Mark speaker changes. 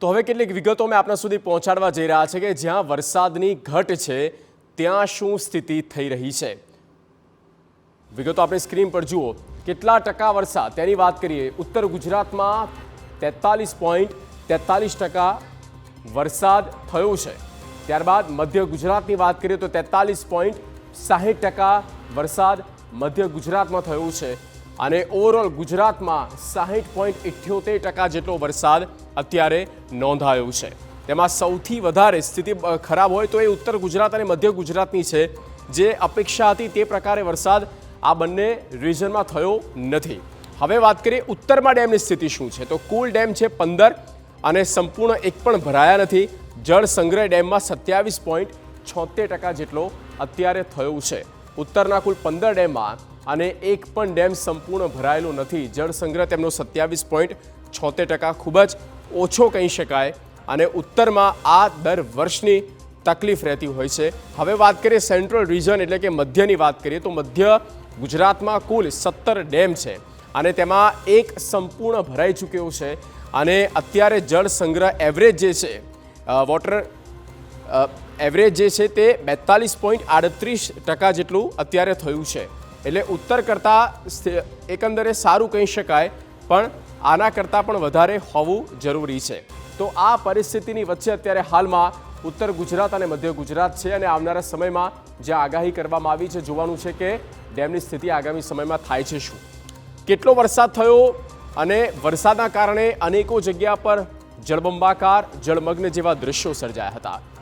Speaker 1: તો હવે કેટલીક વિગતો અમે આપના સુધી પહોંચાડવા જઈ રહ્યા છે કે જ્યાં વરસાદની ઘટ છે ત્યાં શું સ્થિતિ થઈ રહી છે। વિગતો આપણે સ્ક્રીન પર જુઓ। કેટલા ટકા વરસાદ તેની વાત કરીએ। ઉત્તર ગુજરાતમાં 43.43% વરસાદ થયો છે। ત્યારબાદ મધ્ય ગુજરાતની વાત કરીએ તો 43.60% વરસાદ મધ્ય ગુજરાતમાં થયો છે અને ઓવરઓલ ગુજરાતમાં 60.78% જેટલો વરસાદ અત્યારે નોંધાયો છે। તેમાં સૌથી વધારે સ્થિતિ ખરાબ હોય તો એ ઉત્તર ગુજરાત અને મધ્ય ગુજરાતની છે। જે અપેક્ષા હતી તે પ્રકારે વરસાદ આ બંને રિજનમાં થયો નથી। હવે વાત કરીએ ઉત્તરમાં ડેમની સ્થિતિ શું છે તો કુલ ડેમ છે 15 અને સંપૂર્ણ એક પણ ભરાયા નથી। જળ સંગ્રહ ડેમમાં 27.76% જેટલો અત્યારે થયો છે। ઉત્તરના કુલ 15 ડેમમાં અને એક પણ ડેમ સંપૂર્ણ ભરાયેલો નથી। જળ સંગ્રહ તેમનો 27.76% ખૂબ જ ઓછો કહી શકાય અને ઉત્તરમાં આ દર વર્ષની તકલીફ રહેતી હોય છે। હવે વાત કરીએ સેન્ટ્રલ રિજન એટલે કે મધ્યની વાત કરીએ તો મધ્ય ગુજરાતમાં કુલ 17 ડેમ છે અને તેમાં એક સંપૂર્ણ ભરાઈ ચૂક્યો છે અને અત્યારે જળ સંગ્રહ એવરેજ જે છે વોટર એવરેજ જે છે તે 42.38% જેટલું અત્યારે થયું છે। એટલે ઉત્તર કરતાં એકંદરે સારું કહી શકાય પણ આના કરતાં પણ વધારે હોવું જરૂરી છે। તો આ પરિસ્થિતિની વચ્ચે અત્યારે હાલમાં ઉત્તર ગુજરાત અને મધ્ય ગુજરાત છે અને આવનારા સમયમાં જે આગાહી કરવામાં આવી છે જોવાનું છે કે ડેમની સ્થિતિ આગામી સમયમાં થાય છે શું। કેટલો વરસાદ થયો અને વરસાદના કારણે અનેકો જગ્યા પર જળબંબાકાર જળમગ્ન જેવા દ્રશ્યો સર્જાયા હતા।